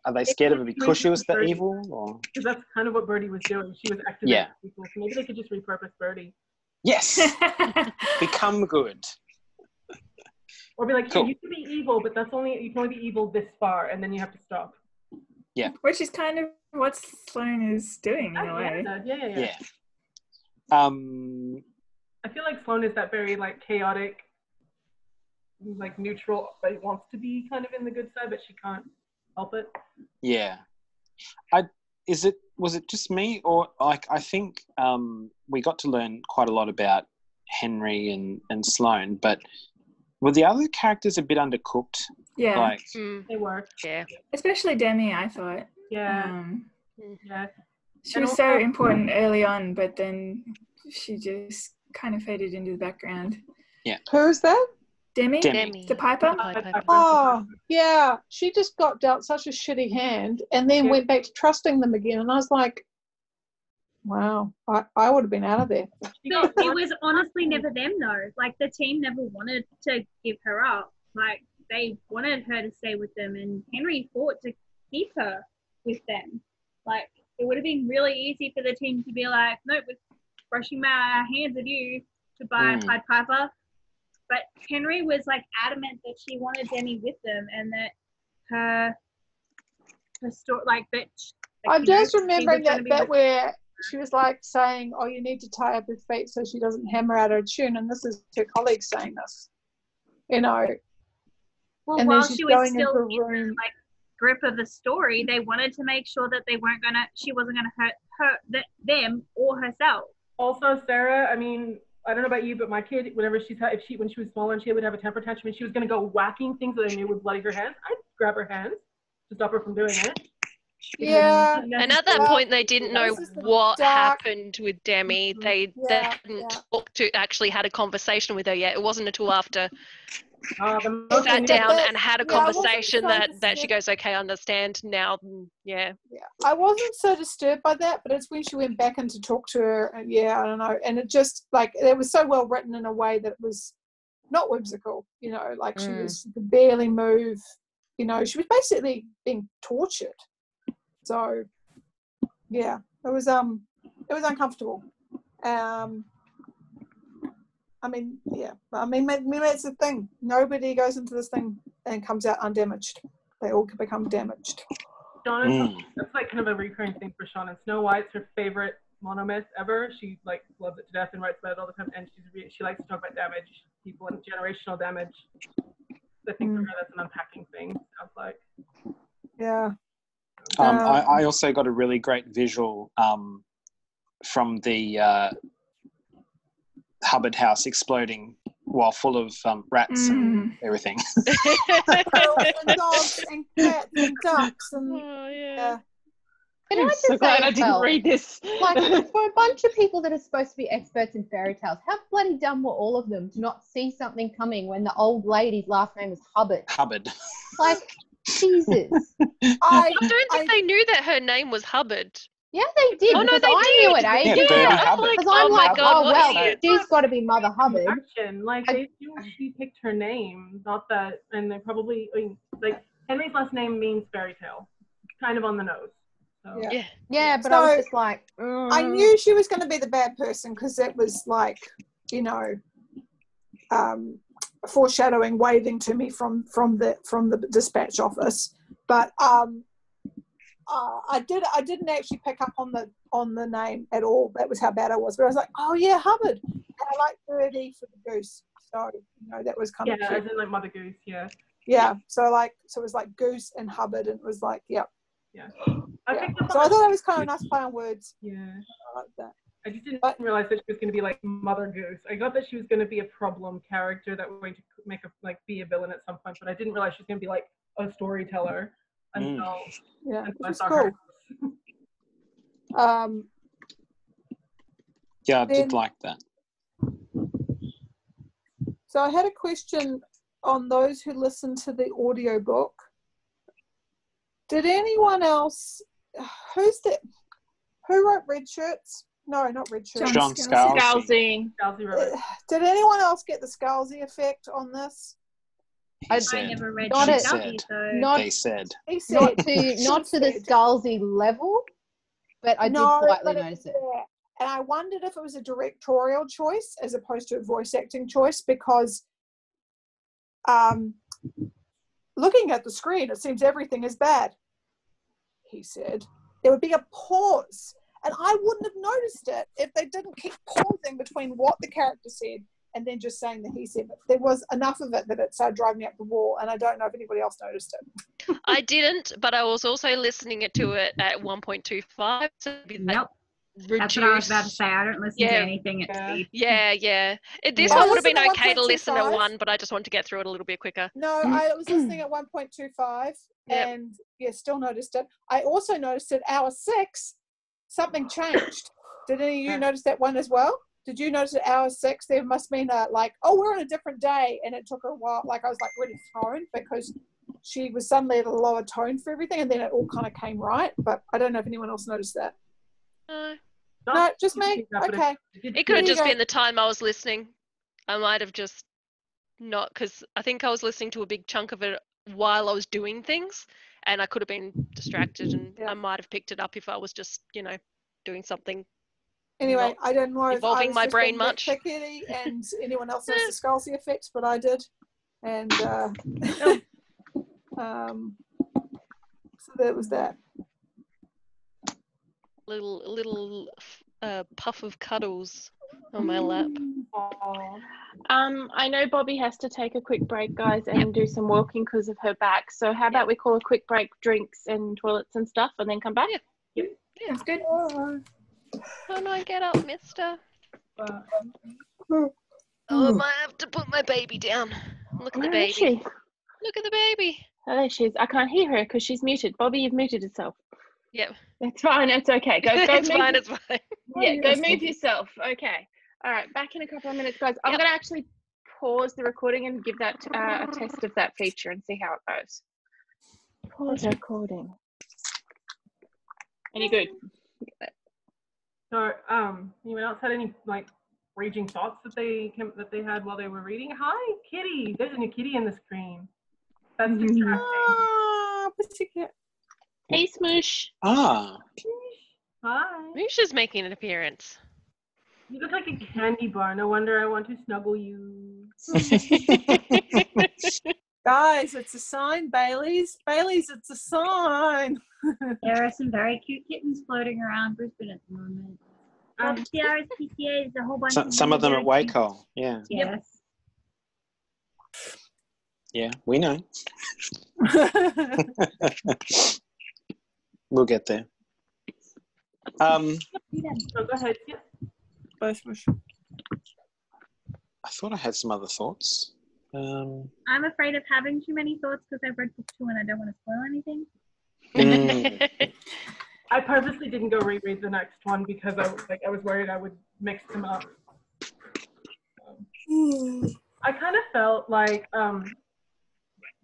are they scared of her because she was the evil? Or? Because that's kind of what Birdie was doing. She was activating people. So maybe they could just repurpose Birdie. Yes. Become good. Or be like, cool. You can be evil, but you can only be evil this far, and then you have to stop. Yeah. Which is kind of what Sloane is doing in a way. Yeah. I feel like Sloane is that very chaotic, neutral, but wants to be kind of in the good side, but she can't help it. Yeah. Was it just me, or I think we got to learn quite a lot about Henry and Sloane, but were the other characters a bit undercooked? Yeah. They were. Yeah. Especially Demi, I thought. Yeah. She was so important early on, but then she just kind of faded into the background. Yeah. Who's that? Demi. The Piper? Oh, yeah. She just got dealt such a shitty hand and then went back to trusting them again. And I was like, wow, I would have been out of there. But it was honestly never them, though. The team never wanted to give her up. They wanted her to stay with them, and Henry fought to keep her with them. It would have been really easy for the team to be like, nope, we're brushing my hands at you to buy Pied Piper. But Henry was adamant that she wanted Demi with them, and that her story, that. I just remember that bit where she was saying, "Oh, you need to tie up her feet so she doesn't hammer out her tune," and this is her colleague saying this, Well, and while then she's she was going still into a room. in the grip of the story, they wanted to make sure that she wasn't gonna hurt them or herself. Also, Sarah, I mean, I don't know about you, but my kid, whenever when she was smaller and she would have a temper tantrum and she was gonna go whacking things that I knew would bloody her hands, I'd grab her hands to stop her from doing it. Yeah. And at that point, they didn't know what happened with Demi. They hadn't actually had a conversation with her yet. It wasn't until after sat down and had a conversation that she goes, okay, I understand now. Yeah. I wasn't so disturbed by that, but it's when she went back in to talk to her. I don't know. And it just it was so well written in a way that it was not whimsical, she was barely move, she was basically being tortured. So, yeah, it was uncomfortable. Maybe that's the thing. Nobody goes into this thing and comes out undamaged. They all become damaged. Shauna, that's kind of a recurring thing for Shauna. Snow White's her favorite monomyth ever. She loves it to death and writes about it all the time. And she likes to talk about damage, people and generational damage. I think for her that's an unpacking thing. Sounds like. Yeah. I also got a really great visual from the Hubbard house exploding while full of rats and everything. And dogs and cats and ducks and Can I just say I didn't read this. For a bunch of people that are supposed to be experts in fairy tales, how bloody dumb were all of them to not see something coming when the old lady's last name was Hubbard? Jesus. I don't think they knew that her name was Hubbard. Yeah, they did. Oh, no, they I did. knew it, eh? Yeah, because I'm she's got to be Mother Hubbard. She picked her name, not that, and they probably, Henry's last name means fairy tale. Kind of on the nose. So. Yeah, but I was just I knew she was going to be the bad person because it was foreshadowing, waving to me from the dispatch office, but I didn't actually pick up on the name at all. That was how bad I was. But I was like, oh yeah, Hubbard. And I like Birdie for the goose. So that was kind of cute. Yeah, I didn't Mother Goose. Yeah. Yeah. So it was like Goose and Hubbard, and it was like, Yeah. So I thought that was kind of nice play on words. Yeah. I like that. I just didn't realize that she was going to be like Mother Goose. I got that she was going to be a problem character that was going to be a villain at some point, but I didn't realize she was going to be like a storyteller. Until which is cool. Yeah, I Then- did like that. So I had a question on those who listened to the audiobook. Did anyone else, who wrote Red Shirts? No, not Red Shirts. John Scalzi. Scalzi. Scalzi. Did anyone else get the Scalzi effect on this? He I I said. never read Not She it. Scalzi, said. so Not They said. He said. not to the said. Scalzi level, but I did slightly notice it. Yeah. And I wondered if it was a directorial choice as opposed to a voice acting choice, because looking at the screen, it seems everything is bad, he said. There would be a pause, and I wouldn't have noticed it if they didn't keep pausing between what the character said and then just saying that he said. But there was enough of it that it started driving me up the wall, and I don't know if anybody else noticed it. I didn't, but I was also listening to it at 1.25. So it'd be nope. reduced. That's what I was about to say. I don't listen to anything at speed. Yeah. This I one would have been listened at okay to listen at 1.25. 1, but I just wanted to get through it a little bit quicker. No, I was listening at 1.25 Yep. and still noticed it. I also noticed at hour 6, something changed. Did any of you notice that one as well? Did you notice at hour 6 there must have been we're on a different day, and it took her a while. Like I was really thrown because she was suddenly at a lower tone for everything, and then it all kind of came right. But I don't know if anyone else noticed that. No, just me. Okay. It could have There you just go. been the time I was listening. I might have just not, because I think I was listening to a big chunk of it while I was doing things, and I could have been distracted, and Yeah. I might have picked it up if I was just, doing something. Anyway, Not I don't know if I involving was my just brain being a bit much. picky and anyone else knows the Scalzi effects, but I did. And so that was that. Little puff of cuddles on my lap. I know Bobby has to take a quick break, guys, and do some walking because of her back. So how about we call a quick break, drinks and toilets and stuff, and then come back? Yeah. That's good. Oh no, get up, mister. Oh, I might have to put my baby down. Look at the Where is baby. she? Look at the baby. Oh, there she is. I can't hear her because she's muted. Bobby, you've muted yourself. Yep. It's fine. It's okay. Go It's move. fine, it's fine. Yeah, go move yourself. Okay. All right. Back in a couple of minutes, guys. I'm going to actually pause the recording and give that a test of that feature and see how it goes. Pause recording. Any good? So, anyone else had any raging thoughts that they had while they were reading? Hi, kitty. There's a new kitty in the screen. That's distracting. Ah, pussycat. Hey, Smoosh. Ah. Hi. Misha's making an appearance. You look like a candy bar. No wonder I want to snuggle you. Guys, it's a sign, Bailey's. Bailey's, it's a sign. There are some very cute kittens floating around Brisbane at the moment. The RSPCA is a whole bunch of Some of them very at Waco. Yeah. Yes. Yeah, we know. We'll get there. Oh, go ahead. Yeah. I thought I had some other thoughts. I'm afraid of having too many thoughts because I've read book 2 and I don't want to spoil anything. I purposely didn't go reread the next one because I was worried I would mix them up. I kind of felt like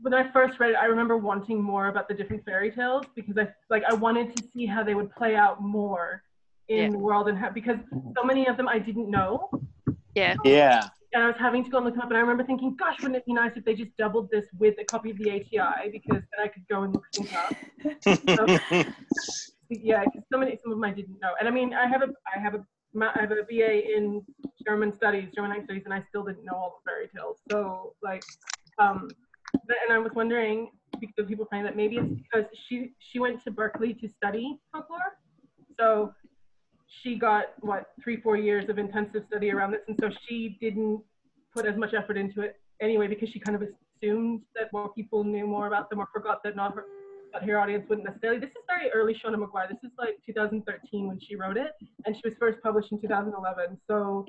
when I first read it, I remember wanting more about the different fairy tales because I wanted to see how they would play out more in the world because so many of them I didn't know. Yeah. Yeah. And I was having to go and look them up, and I remember thinking, gosh, wouldn't it be nice if they just doubled this with a copy of the ATI, because then I could go and look things up. Yeah, because some of them I didn't know. And I mean, I have a BA in German studies, German language studies, and I still didn't know all the fairy tales. So and I was wondering, because people find that maybe it's because she went to Berkeley to study folklore. So she got 3-4 years of intensive study around this, and so she didn't put as much effort into it anyway, because she kind of assumed that more people knew more about them or forgot that her audience wouldn't necessarily. This is very early Seanan McGuire. This is 2013 when she wrote it, and she was first published in 2011. So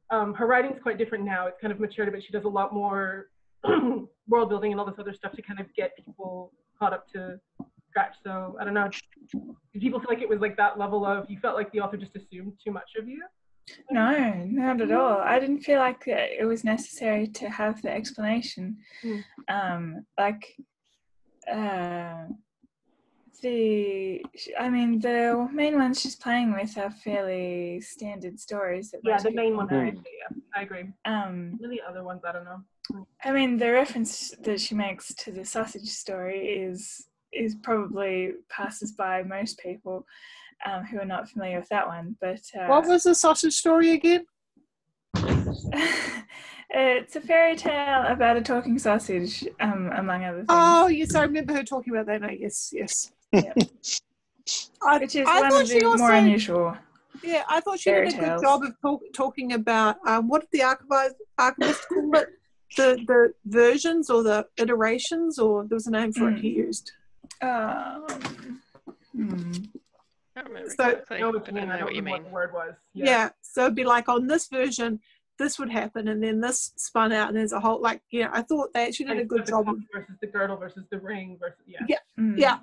her writing's quite different now. It's kind of matured a bit. She does a lot more world building and all this other stuff to kind of get people caught up to scratch. So I don't know. Did people feel like it was that level of, you felt like the author just assumed too much of you? No, not at all. I didn't feel like it was necessary to have the explanation. Like, the main ones she's playing with are fairly standard stories. That The main one. know. I agree. The other ones, I don't know. I mean, the reference that she makes to the sausage story is probably passes by most people who are not familiar with that one. But what was the sausage story again? It's a fairy tale about a talking sausage, among other things. Oh, yes, I remember her talking about that. No, yes. Yep. Which is one of the more unusual. Yeah, I thought she did a good job of talking about what did the archivist call it? The versions or the iterations, or there was a name for it he used. I don't remember exactly, but I know what you mean. What the word was. Yeah, so it'd be like on this version, this would happen, and then this spun out, and there's a whole I thought they actually did a good job. Versus the girdle versus the ring versus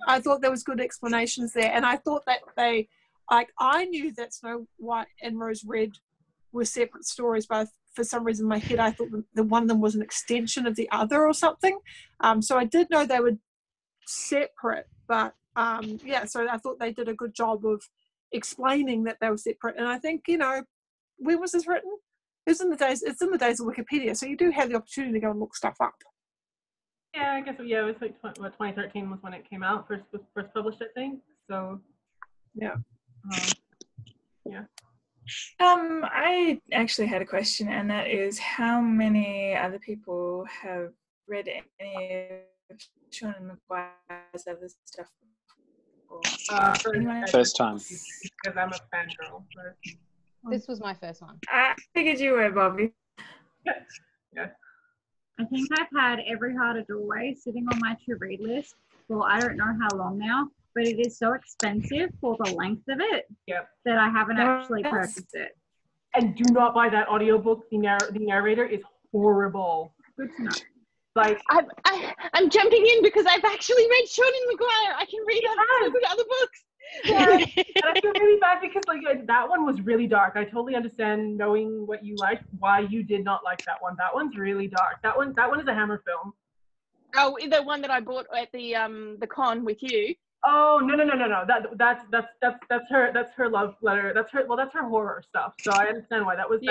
I thought there was good explanations there, and I thought that they, I knew that Snow White and Rose Red were separate stories, but for some reason in my head I thought the one of them was an extension of the other or something. So I did know they were separate, but so I thought they did a good job of explaining that they were separate. And I think, when was this written? It's in the days of Wikipedia, so you do have the opportunity to go and look stuff up. Yeah, I guess it was like 2013 was when it came out, first published, I think. So I actually had a question, and that is, how many other people have read any of Seanan McGuire's other stuff before? First time. Because I'm a fangirl. This was my first one. I figured you were, Bobby. Yeah. I think I've had Every Heart a Doorway sitting on my to-read list for I don't know how long now, but it is so expensive for the length of it that I haven't actually purchased it. And do not buy that audiobook. The narrator is horrible. Good to know. Like I'm jumping in because I've actually read Seanan McGuire. I can read other books. Yeah, and I feel really bad because that one was really dark. I totally understand, knowing what you liked, why you did not like that one. That one's really dark. That one is a Hammer film. Oh, the one that I bought at the con with you. Oh no. That's her love letter. That's her horror stuff. So I understand why that was.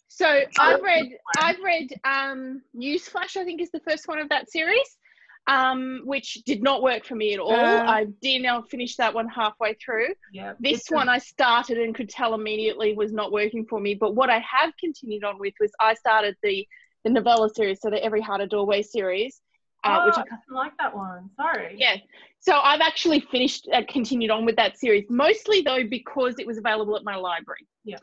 So I've read Newsflash, I think is the first one of that series, which did not work for me at all. I did not finish that one halfway through. Yeah, this one I started and could tell immediately was not working for me. But what I have continued on with was I started the novella series, so the Every Heart a Doorway series. Which I didn't like that one. Sorry. Yeah. So I've actually continued on with that series, mostly though because it was available at my library. Yeah.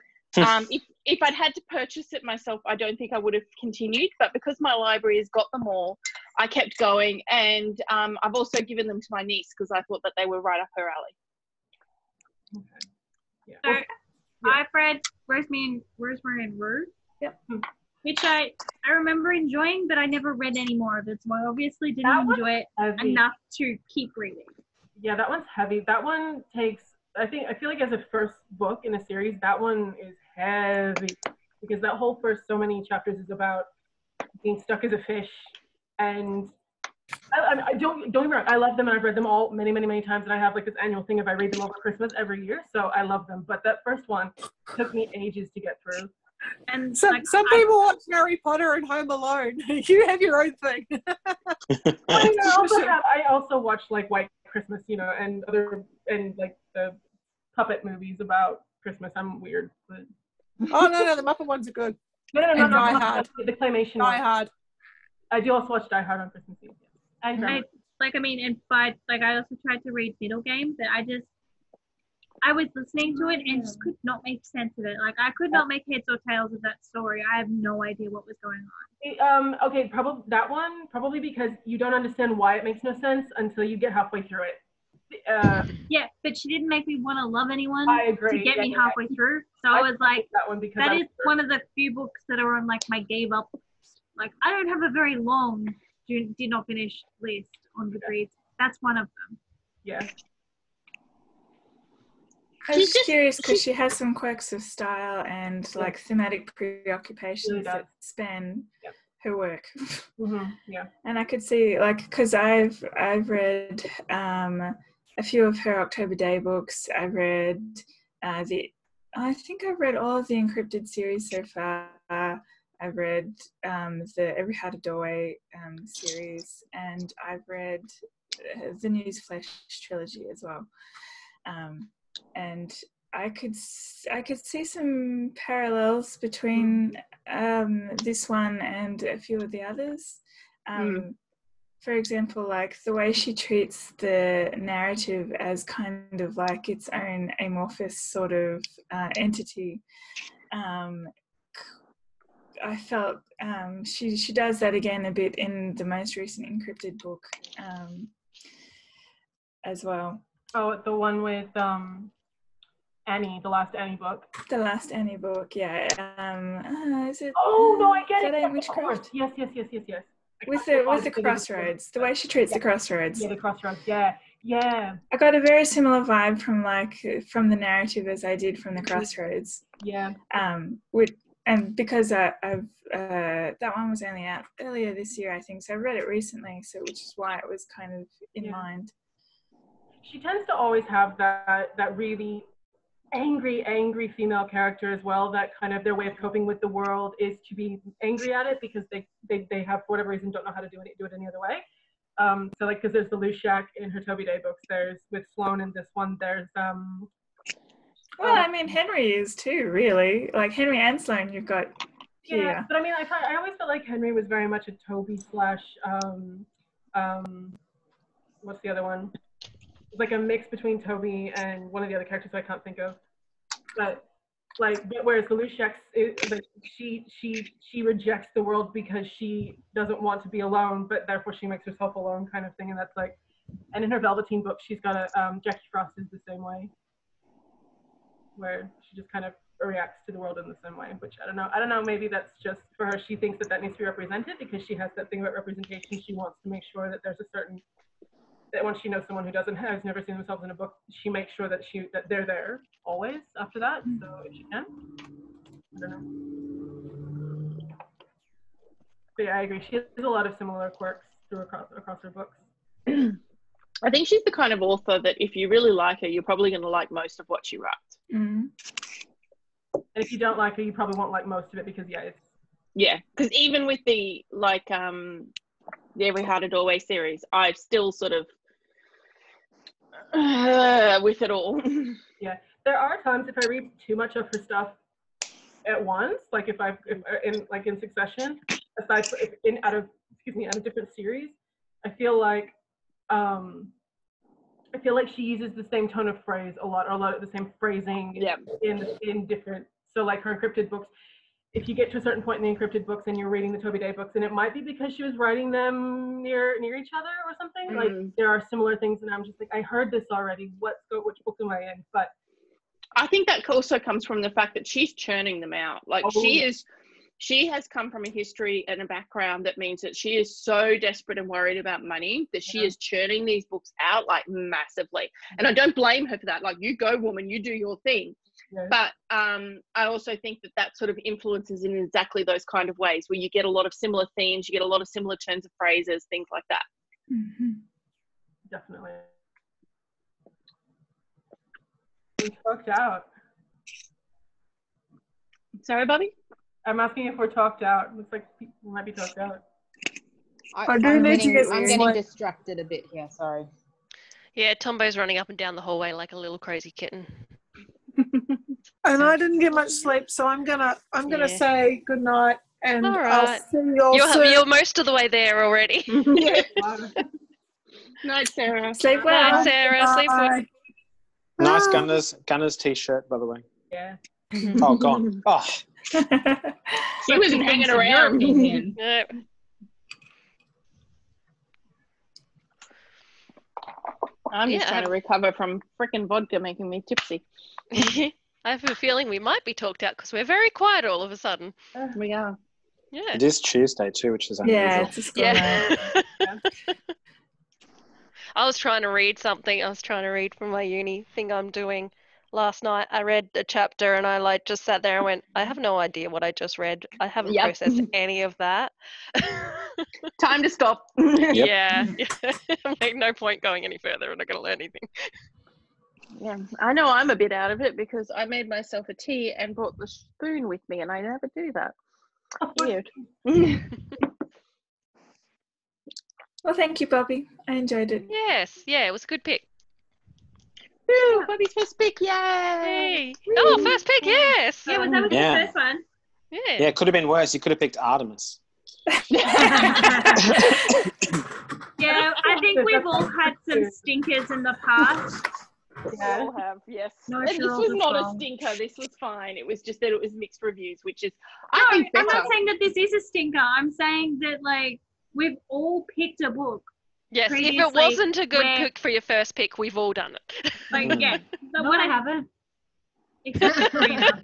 If I'd had to purchase it myself, I don't think I would have continued, but because my library has got them all, I kept going, and I've also given them to my niece because I thought that they were right up her alley. Okay. Yeah. So I've read Rosemary and Rue. Yep. Which I remember enjoying, but I never read any more of it, so I obviously didn't enjoy it enough to keep reading. Yeah, that one's heavy. That one takes, I feel like as a first book in a series, that one is heavy, because that whole first so many chapters is about being stuck as a fish. And I don't get me wrong, I love them, and I've read them all many, many, many times, and I have like this annual thing of I read them over Christmas every year, so I love them. But that first one took me ages to get through. And some people watch Harry Potter and Home Alone. You have your own thing. I also watch like White Christmas, and like the puppet movies about Christmas. I'm weird, but oh no, the Muppet ones are good. No, Die Hard. The claymation. Die Hard. I do also watch Die Hard on Christmas Eve. I also tried to read Middle Game, but I was listening to it and just could not make sense of it. Like, I could not make heads or tails of that story. I have no idea what was going on. Okay, probably because you don't understand why it makes no sense until you get halfway through it. Yeah, but she didn't make me want to love anyone. I agree. To get me halfway through. So I was like, that is one of the few books that are on like my gave up. Like, I don't have a very long did not finish list on Goodreads. That's one of them. Yeah. I was curious because she has some quirks of style and like thematic preoccupations that span her work. Yeah. And I could see, like, because I've read a few of her October Day books. I've read I think I've read all of the Encrypted series so far. I've read the Every Heart a Doorway series, and I've read the Newsflesh trilogy as well. And I could see some parallels between this one and a few of the others. For example, like the way she treats the narrative as kind of like its own amorphous sort of entity. I felt she does that again a bit in the most recent Encrypted book as well. Oh, the one with Annie, the last Annie book. The last Annie book, yeah. Is it? Oh no, I get it. it. Witchcraft? Yes. With the crossroads, the way she treats the crossroads. Yeah, the crossroads. Yeah. I got a very similar vibe from the narrative as I did from the crossroads. Yeah. And because that one was only out earlier this year, I think, so I read it recently, so which is why it was kind of in mind. She tends to always have that really angry female character as well, that kind of their way of coping with the world is to be angry at it because they have, for whatever reason, don't know how to do it any other way. So like, because there's the Lushak in her Toby Day books, there's with Sloane in this one, there's well, I mean, Henry is too, really. Like Henry and Sloane, you've got here. Yeah, but I mean, I always felt like Henry was very much a Toby slash what's the other one? It's like a mix between Toby and one of the other characters I can't think of. But whereas the Lushak, like she rejects the world because she doesn't want to be alone, but therefore she makes herself alone, kind of thing. And that's like, and in her Velveteen book, she's got a Jackie Frost is the same way, where she just kind of reacts to the world in the same way, which I don't know, maybe that's just for her, she thinks that needs to be represented because she has that thing about representation. She wants to make sure that there's a certain, that once she knows someone who has never seen themselves in a book, she makes sure that they're there always after that. So if she can, I don't know. But yeah, I agree. She has a lot of similar quirks across her books. I think she's the kind of author that if you really like her, you're probably going to like most of what she writes. Mm-hmm. And if you don't like her, you probably won't like most of it because because even with the the Every Heart a Doorway series, I've still sort of with it all. Yeah, there are times if I read too much of her stuff at once, like if in succession, aside from out of different series, I feel like she uses the same tone of phrase a lot of the same phrasing in different. So like her Encrypted books, if you get to a certain point in the Encrypted books and you're reading the Toby Day books, and it might be because she was writing them near each other or something, like there are similar things, and I'm just like, I heard this already. Which book am I in? But I think that also comes from the fact that she's churning them out. Like she has come from a history and a background that means that she is so desperate and worried about money that she is churning these books out like massively. And I don't blame her for that. Like, you go, woman, you do your thing. Yeah. But I also think that sort of influences in exactly those kind of ways where you get a lot of similar themes, you get a lot of similar turns of phrases, things like that. Mm-hmm. Definitely. We talked out. Sorry, Bobby? I'm asking if we're talked out. Looks like we might be talked out. I'm getting distracted a bit here, sorry. Yeah, Tombo's running up and down the hallway like a little crazy kitten. And I didn't get much sleep, so I'm gonna say good night, and I'll see you all soon. You're most of the way there already. Yeah. Night, Sarah. Sleep well. Night, Sarah. Bye. Sleep well. Nice Gunners t-shirt, by the way. Yeah. Oh, gone. Oh. She wasn't hanging around. Yep. I'm just trying to recover from frickin' vodka making me tipsy. I have a feeling we might be talked out because we're very quiet all of a sudden. We are. Yeah. It is Tuesday too, which is unusual. Yeah, it's a school night. I was trying to read something. I was trying to read from my uni thing I'm doing last night. I read a chapter and I like just sat there and went, I have no idea what I just read. I haven't processed any of that. Time to stop. Yeah. Like, no point going any further. I'm not going to learn anything. Yeah, I know I'm a bit out of it because I made myself a tea and brought the spoon with me, and I never do that. Weird. Well, thank you, Bobby. I enjoyed it. Yes, yeah, it was a good pick. Woo, Bobby's first pick, yay! Hey. Oh, first pick, yes. Yeah, that was the first one. Yeah, it could have been worse. You could have picked Artemis. Yeah, I think we've all had some stinkers in the past. Yeah, we all have, yes. No, And this sure, was not wrong. a stinker. This was fine. It was just that it was mixed reviews, which is, No, I think, I'm better. not saying that this is a stinker. I'm saying that, like, we've all picked a book. Yes, if it wasn't a good pick for your first pick, we've all done it. Like, yeah. But what I haven't. Except for Karina.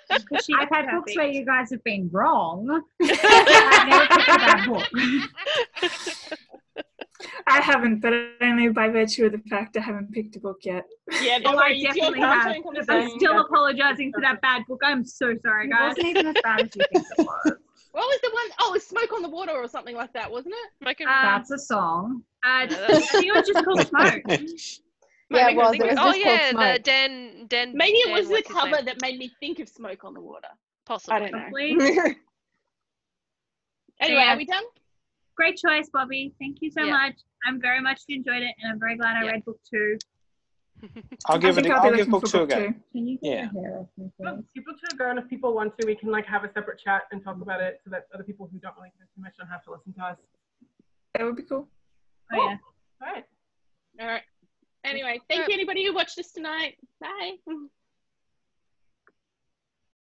I've had books where you guys have been wrong. I've never picked a bad book. I haven't, but only by virtue of the fact I haven't picked a book yet. Yeah, oh, I definitely have. I'm still apologizing for that bad book. I'm so sorry, guys. It wasn't even as bad as you think it was. What was the one? Oh, it was Smoke on the Water or something like that, wasn't it? That's a song. I think it was just called Smoke. Yeah, it was. It was oh just yeah, called Smoke. the Dan. Maybe it was the what's his cover name? that made me think of Smoke on the Water. Possibly. I don't know. Anyway, Yeah. are we done? Great choice, Bobby. Thank you so much. I'm very much enjoyed it, and I'm very glad I read book 2. I'll give book 2 a go. Can you get Yeah. your hair off me, please? Keep book 2 a go, and if people want to, we can like have a separate chat and talk about it so that other people who don't really care too much don't have to listen to us. That would be cool. Oh, yeah. All right. All right. Anyway, thank you anybody who watched us tonight. Bye.